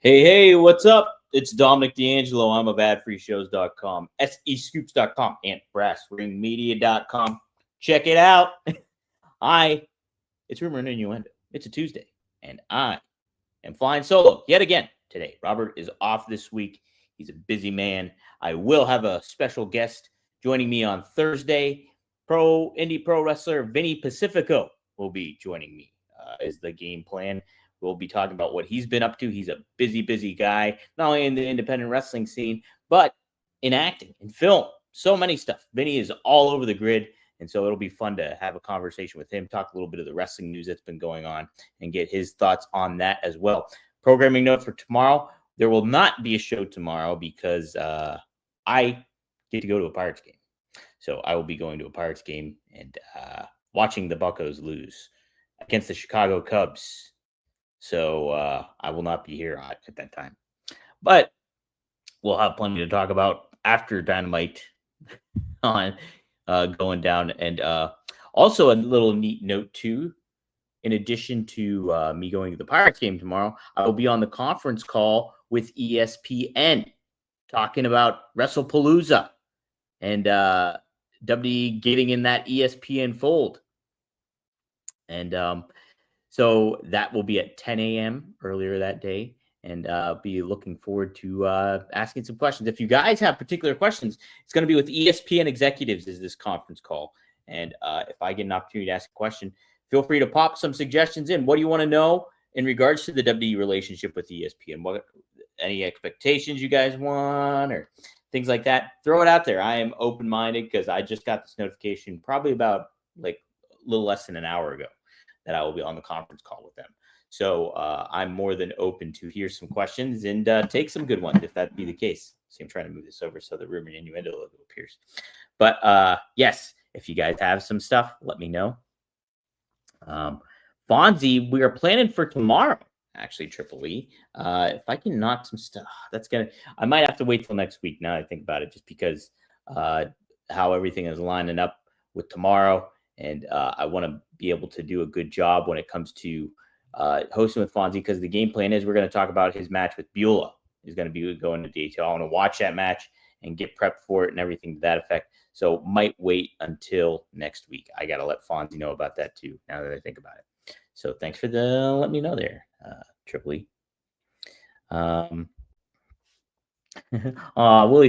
Hey, what's up? It's Dominic D'Angelo. I'm of adfreeshows.com, SEScoops.com, and brassringmedia.com. Check it out. It's Rumor and Innuendo. It's a Tuesday, and I am flying solo yet again today. Robert is off this week. He's a busy man. I will have a special guest joining me on Thursday. Indie pro wrestler Vinny Pacifico will be joining me, is the game plan. We'll be talking about what he's been up to. He's a busy guy, not only in the independent wrestling scene, but in acting, in film, so many stuff. Vinny is all over the grid, and so it'll be fun to have a conversation with him, talk a little bit of the wrestling news that's been going on, and get his thoughts on that as well. Programming note for tomorrow, there will not be a show tomorrow because I get to go to a Pirates game. So I will be going to a Pirates game and watching the Buccos lose against the Chicago Cubs. So I will not be here at that time. But we'll have plenty to talk about after Dynamite on going down. And also a little neat note, too. In addition to me going to the Pirates game tomorrow, I will be on the conference call with ESPN talking about WrestlePalooza and WWE getting in that ESPN fold. And so that will be at 10 a.m. earlier that day. And I'll be looking forward to asking some questions. If you guys have particular questions, it's going to be with ESPN executives is this conference call. And if I get an opportunity to ask a question, feel free to pop some suggestions in. What do you want to know in regards to the WWE relationship with ESPN? What any expectations you guys want or things like that? Throw it out there. I am open-minded because I just got this notification probably about like a little less than an hour ago that I will be on the conference call with them. So I'm more than open to hear some questions and take some good ones if that be the case. See, I'm trying to move this over so the Rumor and Innuendo logo appears. But yes, if you guys have some stuff, let me know. Fonzie, we are planning for tomorrow, actually, Triple E. If I can knock some stuff, I might have to wait till next week now that I think about it, just because how everything is lining up with tomorrow. And I want to be able to do a good job when it comes to hosting with Fonzie, because the game plan is we're going to talk about his match with Beulah. He's going to be going to detail. I want to watch that match and get prepped for it and everything to that effect. So might wait until next week. I got to let Fonzie know about that too, now that I think about it. So thanks for let me know there, Triple E. Willie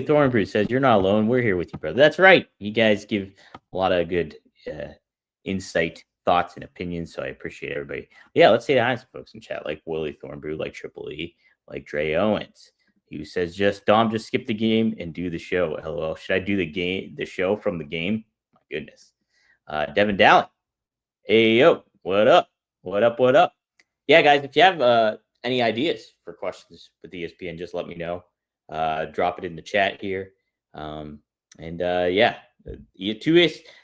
Thornbrew says, you're not alone. We're here with you, brother. That's right. You guys give a lot of good insight, thoughts, and opinions, so I appreciate everybody. Yeah, let's say hi to folks in chat, like Willie Thornbrew, like Triple E, like Dre Owens, who says, just skip the game and do the show. LOL. Should I do the show from the game? My goodness. Devin Dallin. Hey, yo, what up? What up? Yeah, guys, if you have any ideas for questions with ESPN, just let me know. Drop it in the chat here. Yeah,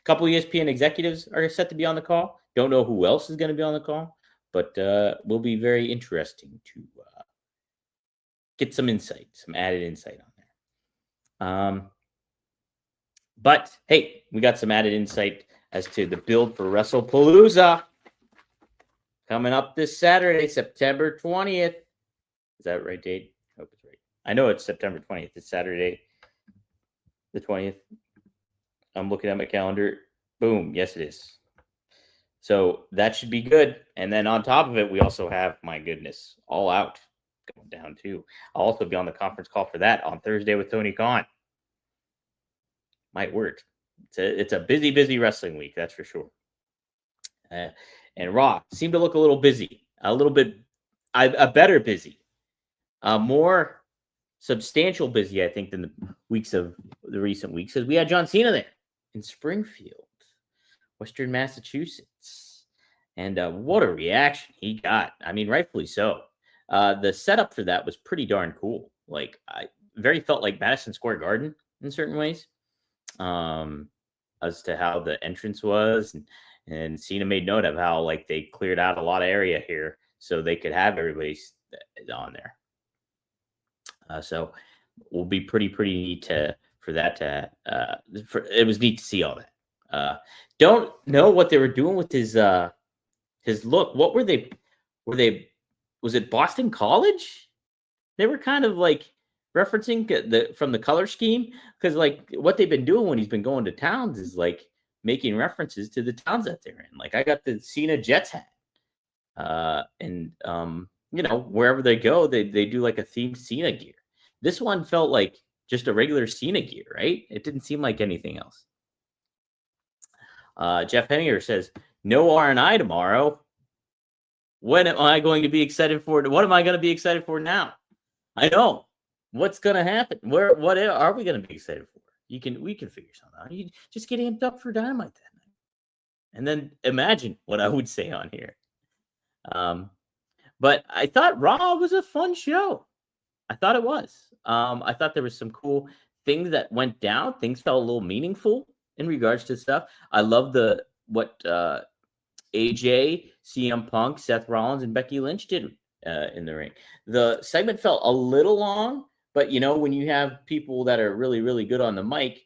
couple ESPN executives are set to be on the call. Don't know who else is going to be on the call, but will be very interesting to get some added insight on there. But hey, we got some added insight as to the build for WrestlePalooza coming up this Saturday, September 20th. Is that right date? I hope it's right. I know it's September 20th. It's Saturday, the 20th. I'm looking at my calendar. Boom. Yes, it is. So that should be good. And then on top of it, we also have, my goodness, All Out going down too. I'll also be on the conference call for that on Thursday with Tony Khan. Might work. It's a busy wrestling week, that's for sure. And Raw seemed to look a little busy, a little bit, a better busy, more substantial busy, I think, than the recent weeks, because we had John Cena there in Springfield, Western Massachusetts, and what a reaction he got. I mean, rightfully so. The setup for that was pretty darn cool. Like, I very felt like Madison Square Garden in certain ways, as to how the entrance was, and Cena made note of how, like, they cleared out a lot of area here so they could have everybody on there. So will be pretty neat for that to it was neat to see all that. Don't know what they were doing with his look. What were they was it Boston College? they were kind of like referencing from the color scheme, because like what they've been doing when he's been going to towns is like making references to the towns that they're in. Like I got the Cena Jets hat, and wherever they go, they do like a themed Cena gear. This one felt like just a regular Cena gear, right? It didn't seem like anything else. Jeff Henninger says, no R&I tomorrow. When am I going to be excited for? What am I going to be excited for now? I know. What's going to happen? What are we going to be excited for? We can figure something out. You just get amped up for Dynamite that night. And then imagine what I would say on here. But I thought Raw was a fun show. I thought it was. I thought there was some cool things that went down. Things felt a little meaningful in regards to stuff. I love what AJ, CM Punk, Seth Rollins, and Becky Lynch did in the ring. The segment felt a little long, but when you have people that are really, really good on the mic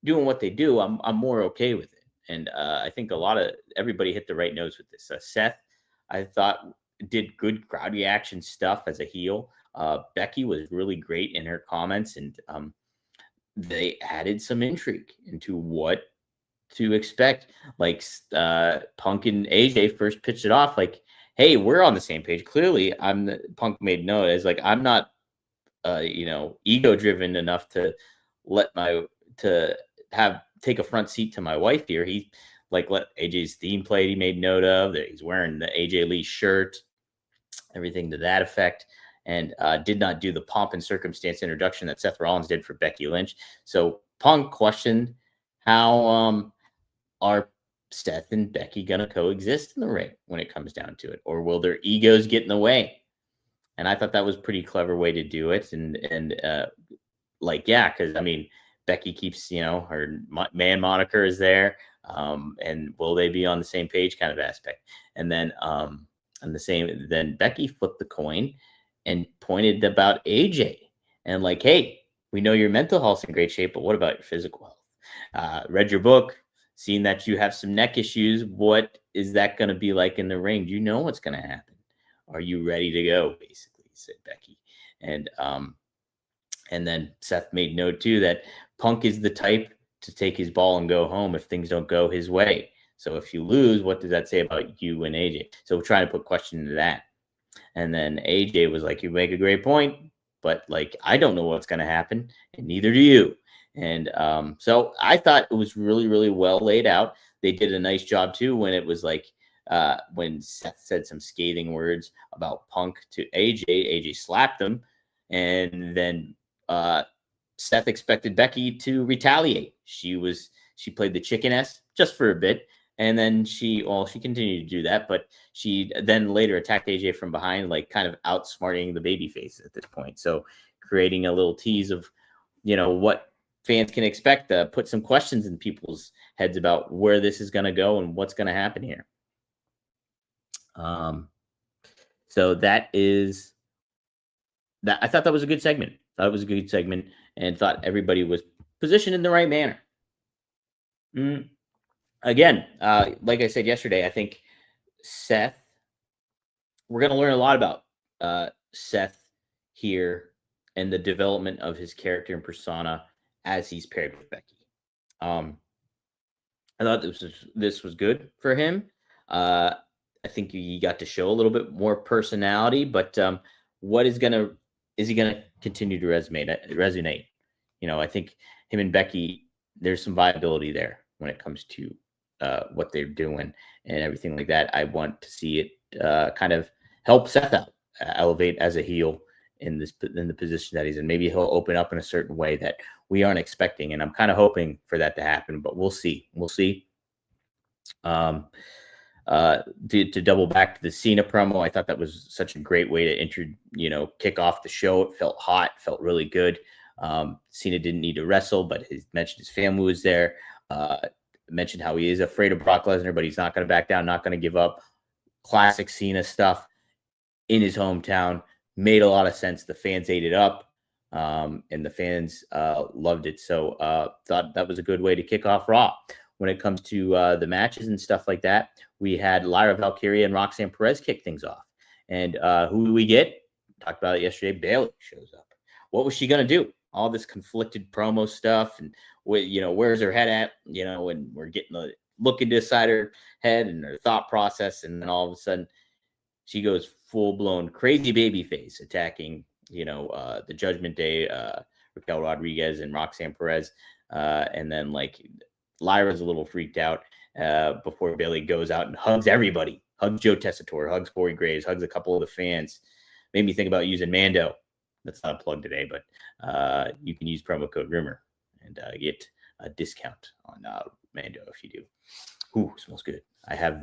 doing what they do, I'm more okay with it. And I think everybody hit the right notes with this. Seth, I thought, did good crowd reaction stuff as a heel. Becky was really great in her comments, and they added some intrigue into what to expect. Like Punk and AJ first pitched it off like, hey, we're on the same page. Clearly, Punk made note as like, I'm not ego driven enough to take a front seat to my wife here. He like let AJ's theme play. He made note of that. He's wearing the AJ Lee shirt, everything to that effect, and did not do the pomp and circumstance introduction that Seth Rollins did for Becky Lynch. So Punk questioned how are Seth and Becky gonna coexist in the ring when it comes down to it, or will their egos get in the way? And I thought that was a pretty clever way to do it. And because I mean, Becky keeps her man moniker is there, and will they be on the same page kind of aspect? And then then Becky flipped the coin and pointed about AJ and like, hey, we know your mental health's in great shape, but what about your physical health? Read your book, seen that you have some neck issues. What is that going to be like in the ring? Do you know what's going to happen? Are you ready to go? Basically, said Becky. And then Seth made note too that Punk is the type to take his ball and go home if things don't go his way. So if you lose, what does that say about you and AJ? So we're trying to put question into that. And then AJ was like, you make a great point, but like, I don't know what's going to happen, and neither do you. And so I thought it was really, really well laid out. They did a nice job too when it was like, when Seth said some scathing words about Punk to AJ slapped him, and then Seth expected Becky to retaliate. She played the chickeness just for a bit, and then she continued to do that, but she then later attacked AJ from behind, like kind of outsmarting the babyface at this point. So creating a little tease of what fans can expect, to put some questions in people's heads about where this is going to go and what's going to happen here. So that is that. I thought that was a good segment. And thought everybody was positioned in the right manner. Again, like I said yesterday, I think Seth, we're going to learn a lot about Seth here and the development of his character and persona as he's paired with Becky. I thought this was good for him. I think he got to show a little bit more personality, but is he gonna continue to resonate? I think him and Becky, there's some viability there when it comes to what they're doing and everything like that. I want to see it kind of help Seth out, elevate as a heel in the position that he's in. Maybe he'll open up in a certain way that we aren't expecting, and I'm kind of hoping for that to happen, but we'll see. To double back to the Cena promo, I thought that was such a great way to kick off the show. It felt hot, felt really good. Cena didn't need to wrestle, but he mentioned his family was there. Mentioned how he is afraid of Brock Lesnar, but he's not going to back down, not going to give up. Classic Cena stuff in his hometown. Made a lot of sense. The fans ate it up, and the fans loved it. So thought that was a good way to kick off Raw. When it comes to the matches and stuff like that, we had Lyra Valkyria and Roxanne Perez kick things off. And who do we get? talked about it yesterday. Bailey shows up. What was she gonna do? All this conflicted promo stuff, and where's her head at? And we're getting a look inside her head and her thought process, and then all of a sudden, she goes full blown crazy baby face, attacking the Judgment Day, Raquel Rodriguez and Roxanne Perez, and then like Lyra's a little freaked out before Bailey goes out and hugs everybody, hugs Joe Tessitore, hugs Corey Graves, hugs a couple of the fans. Made me think about using Mando. That's not a plug today, but you can use promo code Rumor and get a discount on Mando if you do. Ooh, smells good. I have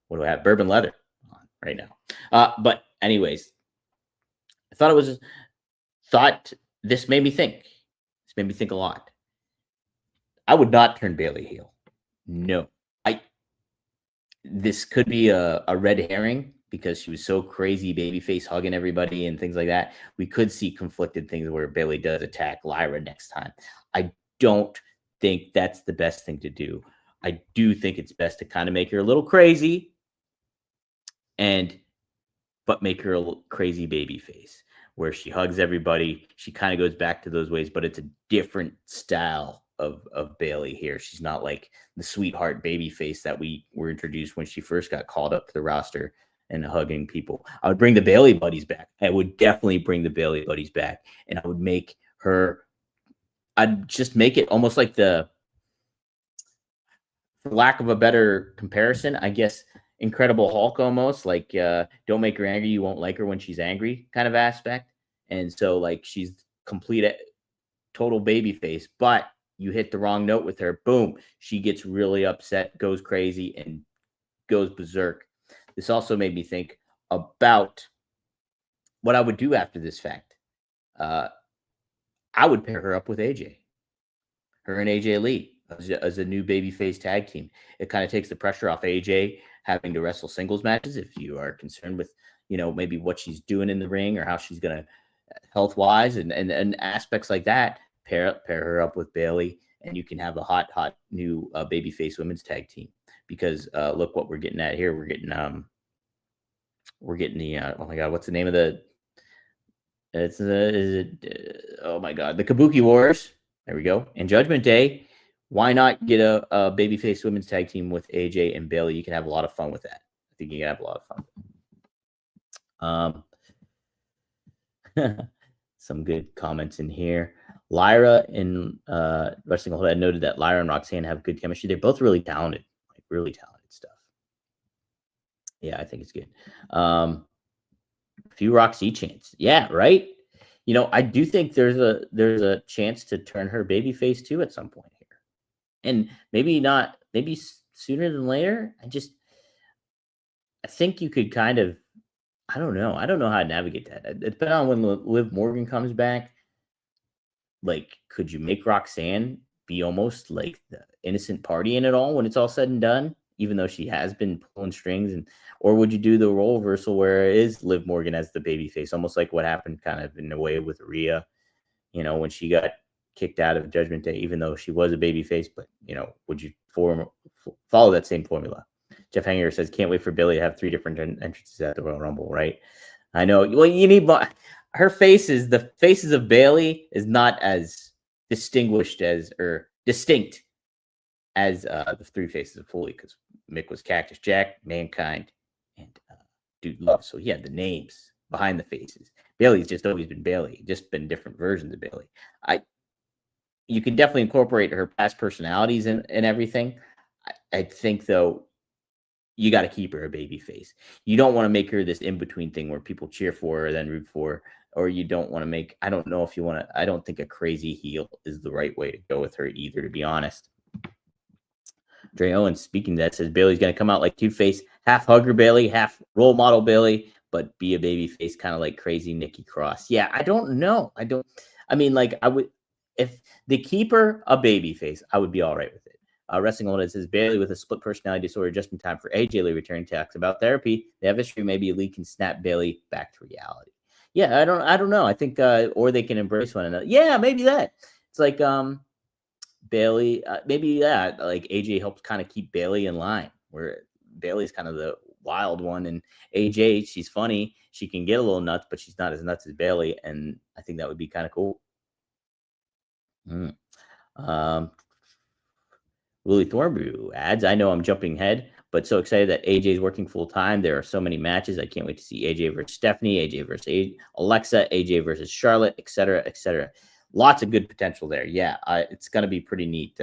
what do I have? Bourbon leather on right now. But anyways, I thought this made me think. This made me think a lot. I would not turn Bailey heel. No. This could be a red herring because she was so crazy babyface hugging everybody and things like that. We could see conflicted things where Bailey does attack Lyra next time. I don't think that's the best thing to do. I do think it's best to kind of make her a little crazy but make her a crazy baby face where she hugs everybody. She kind of goes back to those ways, but it's a different style of Bailey here. She's not like the sweetheart baby face that we were introduced when she first got called up to the roster and hugging people. I would bring the Bailey buddies back. I would definitely bring the Bailey buddies back, and I would make her. I'd just make it almost like for lack of a better comparison, I guess, Incredible Hulk almost, like don't make her angry, you won't like her when she's angry kind of aspect. And so like she's complete total baby face, but you hit the wrong note with her, boom, she gets really upset, goes crazy, and goes berserk. This also made me think about what I would do after this fact. I would pair her up with AJ. Her and AJ Lee as a new babyface tag team. It kind of takes the pressure off AJ having to wrestle singles matches if you are concerned with, maybe what she's doing in the ring or how she's going to health-wise and aspects like that. Pair her up with Bailey, and you can have a hot new babyface women's tag team. Because look what we're getting at here. We're getting the oh my god, what's the name of the? Oh my god, the Kabuki Warriors. There we go. And Judgment Day. Why not get a babyface women's tag team with AJ and Bailey? You can have a lot of fun with that. I think you can have a lot of fun. Some good comments in here. Lyra and Wrestling Hold had noted that Lyra and Roxanne have good chemistry. They're both really talented, like really talented stuff. Yeah, I think it's good. A few Roxy chants. Yeah, right. I do think there's a chance to turn her babyface too at some point here, and maybe sooner than later. I think you could kind of. I don't know how to navigate that. It depends on when Liv Morgan comes back. Like, could you make Roxanne be almost like the innocent party in it all when it's all said and done, even though she has been pulling strings? Or would you do the role reversal where it is Liv Morgan as the babyface, almost like what happened kind of in a way with Rhea, when she got kicked out of Judgment Day, even though she was a babyface, but would you follow that same formula? Jeff Hanger says, can't wait for Bailey to have 3 different entrances at the Royal Rumble, right? I know. Well, you need her faces. The faces of Bailey is not as distinct as the 3 faces of Foley, because Mick was Cactus Jack, Mankind, and Dude Love. So he had the names behind the faces. Bailey's just always been Bailey, just been different versions of Bailey. You can definitely incorporate her past personalities and everything. I think though, you got to keep her a baby face. You don't want to make her this in-between thing where people cheer for her, then root for her, or you don't want to make, I don't know if you want to, I don't think a crazy heel is the right way to go with her either, to be honest. Dre Owens, speaking to that, says Bailey's going to come out like Two-Face, half hugger Bailey, half role model Bailey, but be a baby face, kind of like crazy Nikki Cross. Yeah, I don't know. If they keep her a baby face, I would be all right with it. Wrestling Old says Bailey with a split personality disorder just in time for AJ Lee returning. Talks about therapy. They have history. Maybe Lee can snap Bailey back to reality. Yeah, I don't know. I think or they can embrace one another. Yeah, maybe that. It's like Bailey. Maybe that. Like AJ helps kind of keep Bailey in line, where Bailey's kind of the wild one. And AJ, she's funny. She can get a little nuts, but she's not as nuts as Bailey. And I think that would be kind of cool. Mm. Um, Willie Thornbrew adds, I know I'm jumping ahead, but so excited that AJ is working full time. There are so many matches. I can't wait to see AJ versus Stephanie, AJ versus Alexa, AJ versus Charlotte, etc., etc. Lots of good potential there. Yeah, it's going to be pretty neat.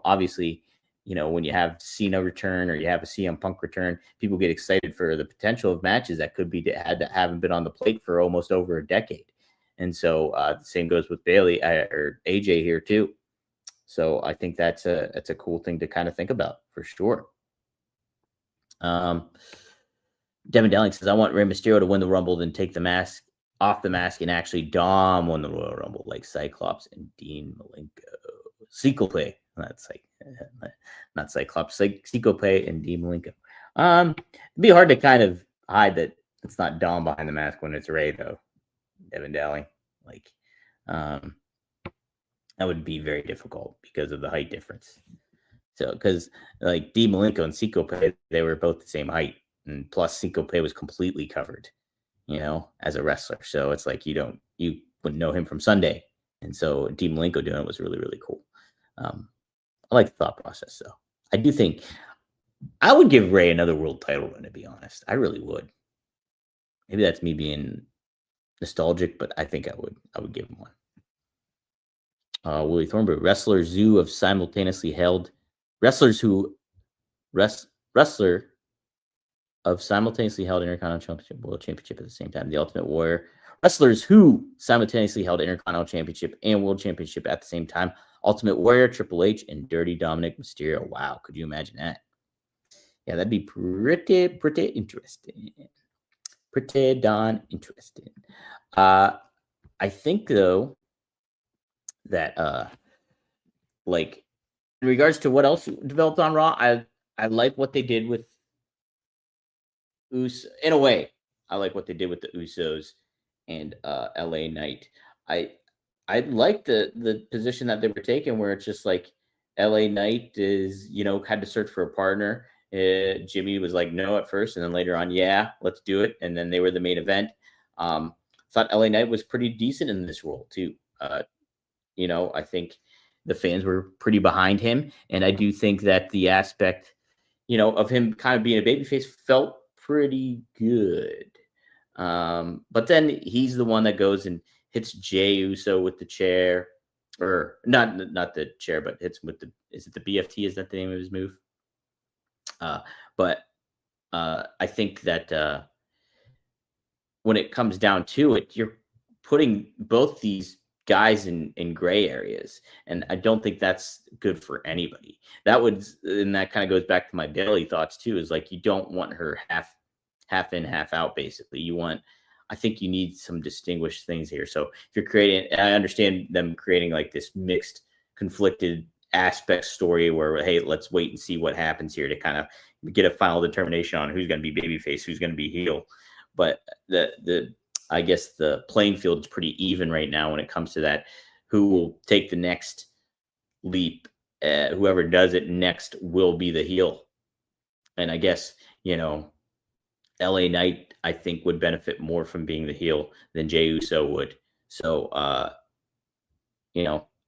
Obviously, when you have Cena return or you have a CM Punk return, people get excited for the potential of matches that could be had that haven't been on the plate for almost over a decade. And so the same goes with Bailey or AJ here too. So I think that's a cool thing to kind of think about for sure. Um, Devin Delling says, I want Rey Mysterio to win the Rumble, then take the mask off the mask and actually Dom won the Royal Rumble like Cyclops and Dean Malenko. Sequel play. That's like not Cyclops, like Sequel play and Dean Malenko. It'd be hard to kind of hide that it's not Dom behind the mask when it's Rey though. Devin Dowling. That would be very difficult because of the height difference. So, because like D. Malenko and Secope, they were both the same height, and plus Secope was completely covered, as a wrestler. So it's like you wouldn't know him from Sunday, and so D. Malenko doing it was really really cool. I like the thought process, though. I do think I would give Rey another world title run. To be honest, I really would. Maybe that's me being nostalgic, but I think I would give him one. Willie Thornberg, wrestler zoo of simultaneously held wrestlers who wrestler of simultaneously held Intercontinental Championship, World Championship at the same time. The Ultimate Warrior, wrestlers who simultaneously held Intercontinental Championship and World Championship at the same time. Ultimate Warrior, Triple H, and Dirty Dominic Mysterio. Wow, could you imagine that? Yeah, that'd be pretty interesting. Pretty darn interesting. I think though that like in regards to what else developed on Raw, I like what they did with in a way. I like what they did with the Usos and LA Knight. I like the position that they were taking where it's just like LA Knight is, had to search for a partner. Jimmy was like no at first, and then later on, yeah, let's do it. And then they were the main event. Thought LA Knight was pretty decent in this role too. I think the fans were pretty behind him. And I do think that the aspect, of him kind of being a babyface felt pretty good. But then he's the one that goes and hits Jey Uso with the chair, or not the chair, but hits him with is it the BFT? Is that the name of his move? But I think that when it comes down to it, you're putting both these guys in gray areas, and I don't think that's good for anybody. And that kind of goes back to my Bailey thoughts too, is like you don't want her half in, half out. Basically, I think you need some distinguished things here. So if you're creating, I understand them creating like this mixed, conflicted aspect story where, hey, let's wait and see what happens here to kind of get a final determination on who's going to be babyface, who's going to be heel. But I guess the playing field is pretty even right now when it comes to that. Who will take the next leap? Whoever does it next will be the heel. And I guess, LA Knight, I think, would benefit more from being the heel than Jey Uso would. So, I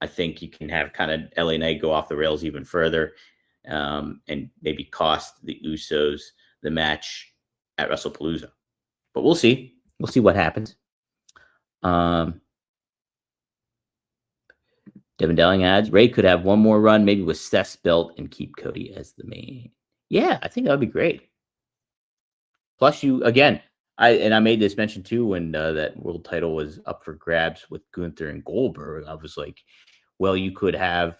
think you can have kind of LA Knight go off the rails even further, and maybe cost the Usos the match at WrestlePalooza. But we'll see. We'll see what happens. Devin Dowling adds, Ray could have one more run, maybe with Seth's belt, and keep Cody as the main. Yeah, I think that would be great. Plus, I made this mention too when that world title was up for grabs with Gunther and Goldberg. I was like, well, you could have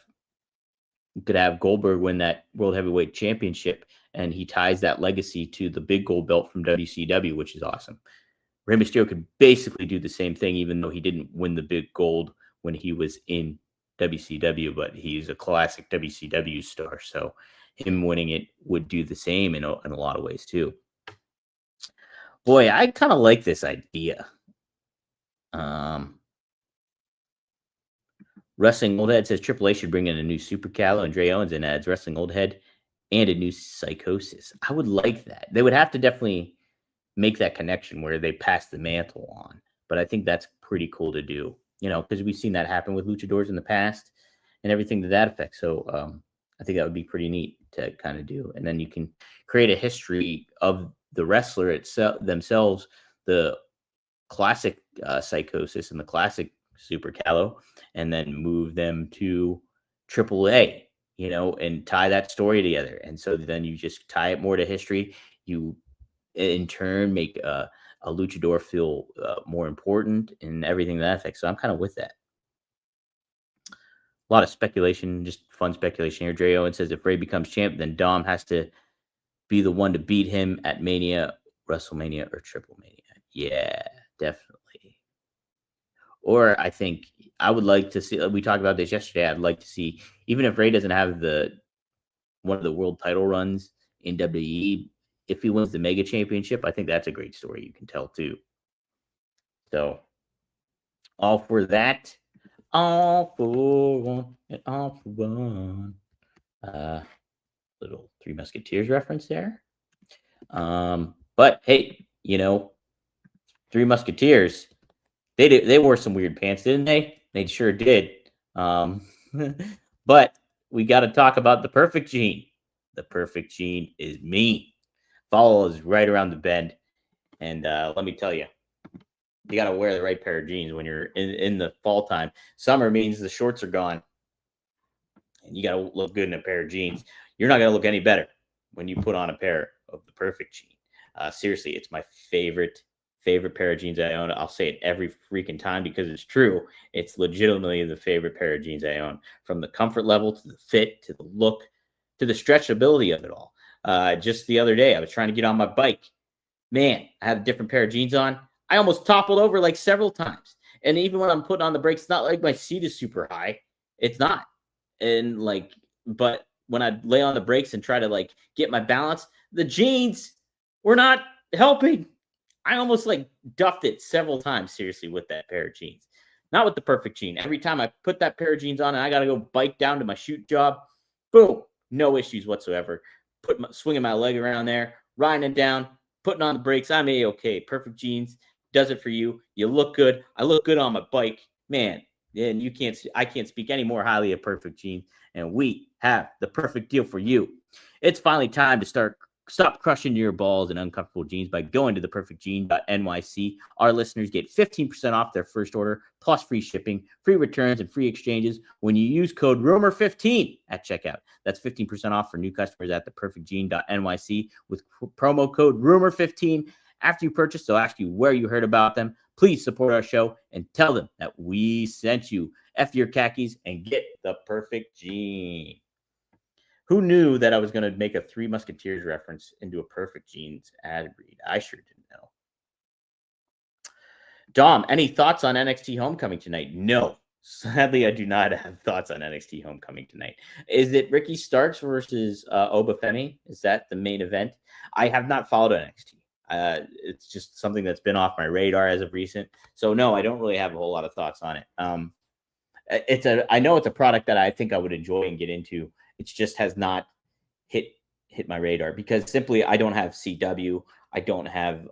Goldberg win that World Heavyweight Championship, and he ties that legacy to the big gold belt from WCW, which is awesome. Rey Mysterio could basically do the same thing, even though he didn't win the big gold when he was in WCW, but he's a classic WCW star. So him winning it would do the same in a lot of ways too. Boy, I kind of like this idea. Wrestling Old Head says Triple H should bring in a new Super Cal, and Dre Owens and adds Wrestling Old Head and a new psychosis. I would like that. They would have to definitely make that connection where they pass the mantle on. But I think that's pretty cool to do, because we've seen that happen with luchadors in the past and everything to that effect. So I think that would be pretty neat to kind of do. And then you can create a history of the wrestler itself themselves, the classic psychosis and the classic super callow, and then move them to AAA, and tie that story together. And so then you just tie it more to history. You in turn make a luchador feel more important and everything to that effect. So I'm kind of with that. A lot of speculation, just fun speculation here. Dre Owen says if Ray becomes champ, then Dom has to be the one to beat him at Mania, WrestleMania, or Triple Mania. Yeah, definitely. Or I think I would like to see. We talked about this yesterday. I'd like to see, even if Ray doesn't have the one of the world title runs in WWE, if he wins the Mega Championship, I think that's a great story you can tell too. So, all for that. All for one and all for one. Little Three Musketeers reference there. But hey, Three Musketeers, they wore some weird pants, didn't they? They sure did. But we got to talk about the perfect gene. The perfect gene is me. Fall is right around the bend, and let me tell you, you got to wear the right pair of jeans when you're in the fall time. Summer means the shorts are gone, and you got to look good in a pair of jeans. You're not going to look any better when you put on a pair of the perfect jean. Seriously, it's my favorite pair of jeans I own. I'll say it every freaking time because it's true. It's legitimately the favorite pair of jeans I own, from the comfort level to the fit to the look to the stretchability of it all. Just the other day, I was trying to get on my bike. Man, I had a different pair of jeans on. I almost toppled over like several times. And even when I'm putting on the brakes, it's not like my seat is super high. It's not. And but when I lay on the brakes and try to get my balance, the jeans were not helping. I almost duffed it several times, seriously, with that pair of jeans. Not with the perfect jean. Every time I put that pair of jeans on and I got to go bike down to my shoot job, boom, no issues whatsoever. Swinging my leg around there, riding it down, putting on the brakes. I'm A-okay. Perfect jeans does it for you. You look good. I look good on my bike. Man, and I can't speak any more highly of Perfect Jeans, and we have the perfect deal for you. It's finally time to stop crushing your balls in uncomfortable jeans by going to theperfectjean.nyc. Our listeners get 15% off their first order, plus free shipping, free returns, and free exchanges when you use code RUMOR15 at checkout. That's 15% off for new customers at theperfectjean.nyc with promo code RUMOR15. After you purchase, they'll ask you where you heard about them. Please support our show and tell them that we sent you. F your khakis and get the perfect jean. Who knew that I was going to make a Three Musketeers reference into a Perfect Jeans ad read? I sure didn't know. Dom, any thoughts on NXT Homecoming tonight? No. Sadly, I do not have thoughts on NXT Homecoming tonight. Is it Ricky Starks versus Oba Femi? Is that the main event? I have not followed NXT. It's just something that's been off my radar as of recent. So no, I don't really have a whole lot of thoughts on it. I know it's a product that I think I would enjoy and get into. It just has not hit my radar because simply I don't have CW, I don't have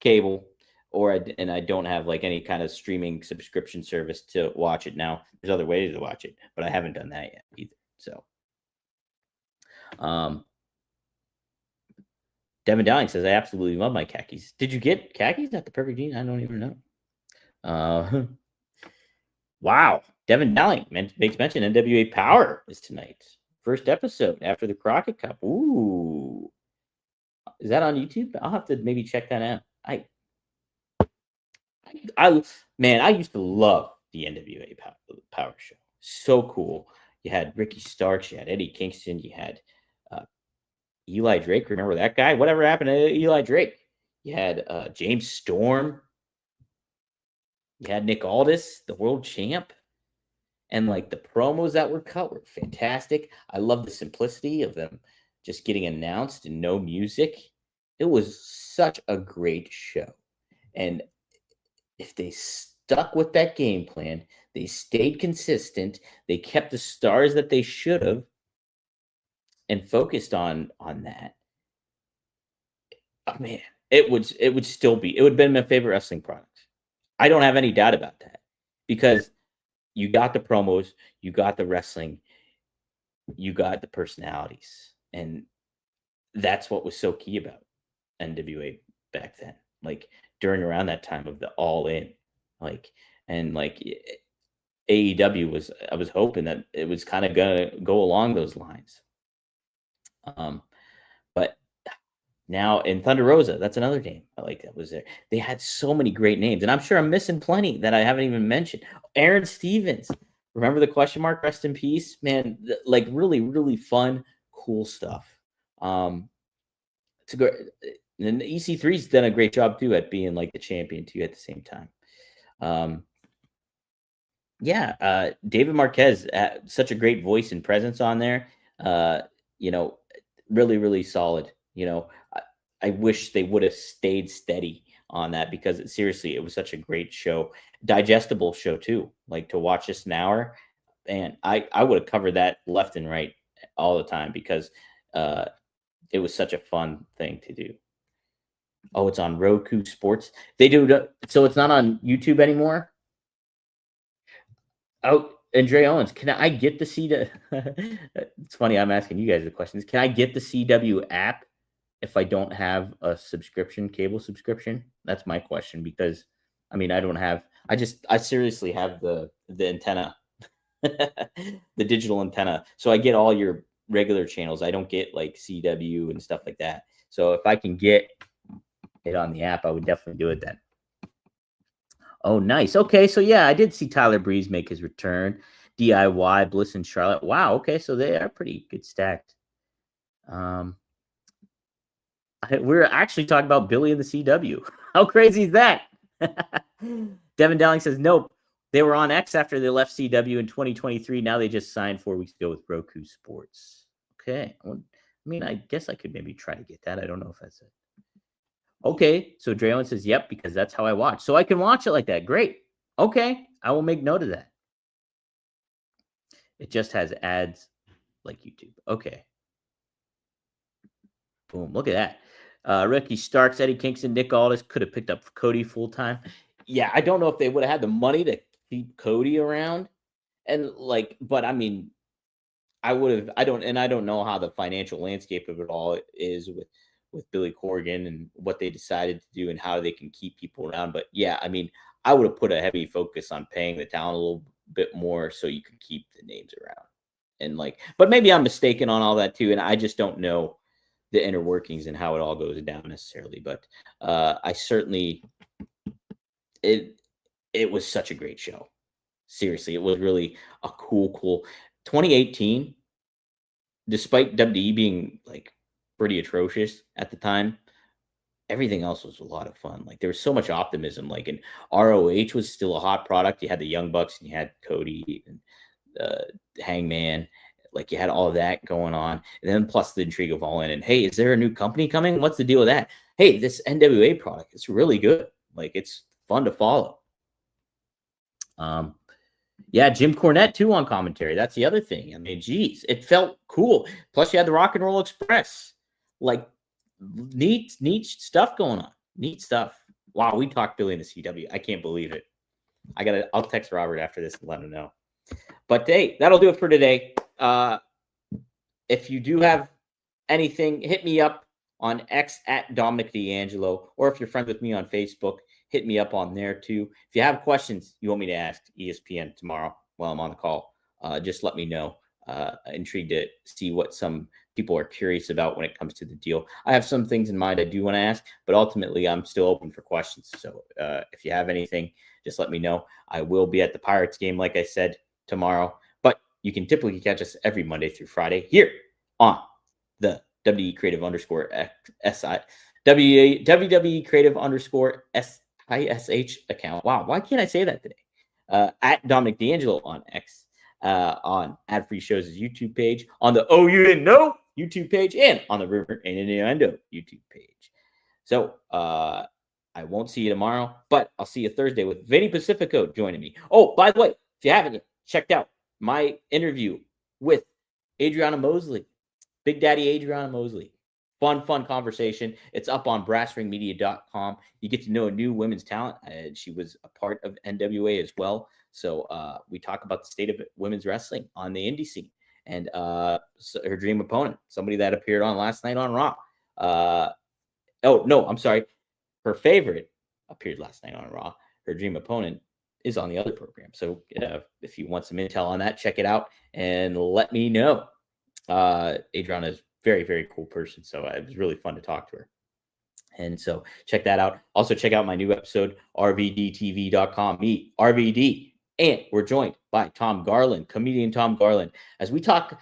cable, and I don't have any kind of streaming subscription service to watch it. Now there's other ways to watch it, but I haven't done that yet either. So, Devin Dowling says, I absolutely love my khakis. Did you get khakis at the Perfect Jeans? I don't even know. Wow. Devin Dowling makes mention NWA Power is tonight. First episode after the Crockett Cup. Ooh. Is that on YouTube? I'll have to maybe check that out. I used to love the NWA Power show. So cool. You had Ricky Starks, you had Eddie Kingston, you had Eli Drake. Remember that guy? Whatever happened to Eli Drake? You had James Storm. You had Nick Aldis, the world champ. And the promos that were cut were fantastic. I love the simplicity of them just getting announced and no music. It was such a great show. And if they stuck with that game plan, they stayed consistent, they kept the stars that they should have, and focused on that, oh man, it would still be, it would have been my favorite wrestling product. I don't have any doubt about that because you got the promos, you got the wrestling, you got the personalities, and that's what was so key about NWA back then. Like during around that time of the All In, like and like AEW was, I was hoping that it was kind of gonna go along those lines. Um, but now in Thunder Rosa, that's another name I like that was there. They had so many great names, and I'm sure I'm missing plenty that I haven't even mentioned. Aaron Stevens, remember the question mark? Rest in peace, man. Like really, really fun, cool stuff. It's a great. And EC3's done a great job too at being like the champion too at the same time. Um, yeah, David Marquez, such a great voice and presence on there. Uh, you know, really, really solid. I wish they would have stayed steady on that because seriously, it was such a great show, digestible show too. Like to watch this an hour, and I would have covered that left and right all the time because uh, it was such a fun thing to do. Oh, it's on Roku Sports. They do so it's not on YouTube anymore. Oh, and Dre Owens, can I get the CW? It's funny, I'm asking you guys the questions. Can I get the CW app if I don't have a subscription, cable subscription? That's my question because I mean, I don't have. I seriously have the antenna, the digital antenna, so I get all your regular channels. I don't get like CW and stuff like that. So if I can get it on the app, I would definitely do it then. Oh, nice. Okay, so yeah, I did see Tyler Breeze make his return. DIY, Bliss, and Charlotte. Wow. Okay, so they are pretty good stacked. We're actually talking about Billy and the CW. How crazy is that? Devin Dowling says nope. They were on X after they left CW in 2023. Now they just signed 4 weeks ago with Roku Sports. Okay. I mean, I guess I could maybe try to get that. I don't know if that's it. Okay, so Draylon says, yep, because that's how I watch. So I can watch it like that. Great. Okay, I will make note of that. It just has ads like YouTube. Okay. Boom, look at that. Ricky Starks, Eddie Kingston, Nick Aldis could have picked up Cody full-time. Yeah, I don't know if they would have had the money to keep Cody around. And but I mean, I don't know how the financial landscape of it all is with Billy Corgan and what they decided to do and how they can keep people around. But yeah, I mean, I would have put a heavy focus on paying the talent a little bit more so you can keep the names around. And but maybe I'm mistaken on all that too, and I just don't know the inner workings and how it all goes down necessarily. But I certainly it was such a great show. Seriously, it was really a cool 2018, despite WWE being pretty atrocious at the time. Everything else was a lot of fun. Like there was so much optimism. Like in ROH was still a hot product. You had the Young Bucks and you had Cody and Hangman. Like you had all of that going on, and then plus the intrigue of All In. And hey, is there a new company coming? What's the deal with that? Hey, this NWA product, it's really good. Like it's fun to follow. Yeah, Jim Cornette too on commentary. That's the other thing. I mean, geez, it felt cool. Plus, you had the Rock and Roll Express. Like neat stuff going on. Neat stuff. Wow, we talked Billy in the CW. I can't believe it. I'll text Robert after this and let him know. But hey, that'll do it for today. If you do have anything, hit me up on X at Dominic D'Angelo, or if you're friends with me on Facebook, hit me up on there too. If you have questions you want me to ask ESPN tomorrow while I'm on the call, just let me know. Intrigued to see what some people are curious about when it comes to the deal. I have some things in mind I do want to ask, but ultimately I'm still open for questions. So if you have anything, just let me know. I will be at the Pirates game, like I said, tomorrow, but you can typically catch us every Monday through Friday here on the WE Creative _ SI WWE Creative _ SISH account. Wow, why can't I say that today? At Dominic D'Angelo on X, on Ad Free Shows' YouTube page, on the Oh You Didn't Know YouTube page, and on the River and Innuendo YouTube page. So I won't see you tomorrow, but I'll see you Thursday with Vinny Pacifico joining me. Oh, by the way, if you haven't checked out my interview with Adriana Mosley, Big Daddy Adriana Mosley. Fun conversation. It's up on brassringmedia.com. You get to know a new women's talent. She was a part of NWA as well. So we talk about the state of women's wrestling on the indie scene. And her dream opponent, somebody that appeared on last night on Raw. Oh, no, I'm sorry. Her favorite appeared last night on Raw. Her dream opponent is on the other program. So if you want some intel on that, check it out and let me know. Adriana is very, very cool person. So it was really fun to talk to her. And so check that out. Also check out my new episode, rvdtv.com. Me, RVD. And we're joined by Tom Garland, comedian Tom Garland, as we talk a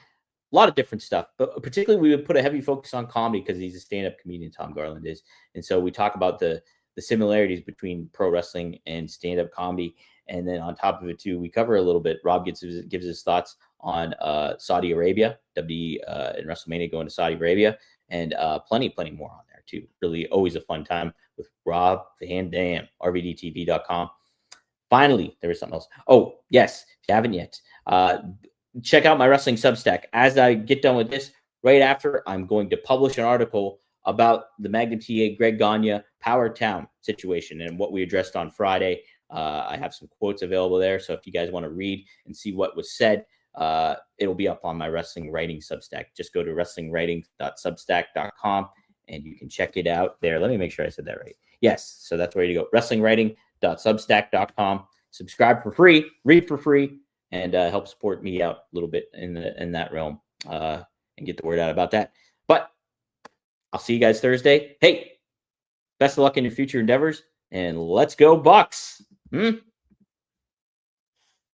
lot of different stuff, but particularly we would put a heavy focus on comedy because he's a stand-up comedian, Tom Garland is. And so we talk about the similarities between pro wrestling and stand-up comedy. And then on top of it too, we cover a little bit. Rob gives his thoughts on Saudi Arabia, WWE and WrestleMania going to Saudi Arabia, and plenty more on there too. Really always a fun time with Rob Van Dam, rvdtv.com. Finally, there was something else. Oh, yes, if you haven't yet, check out my wrestling Substack. As I get done with this, right after, I'm going to publish an article about the Magnum TA Greg Gagne Power Town situation and what we addressed on Friday. I have some quotes available there. So if you guys want to read and see what was said, it'll be up on my wrestling writing Substack. Just go to wrestlingwriting.substack.com and you can check it out there. Let me make sure I said that right. Yes. So that's where you go. wrestlingwriting.substack.com. Subscribe for free, read for free, and help support me out a little bit in that realm and get the word out about that. But I'll see you guys Thursday. Hey, best of luck in your future endeavors, and let's go Bucks.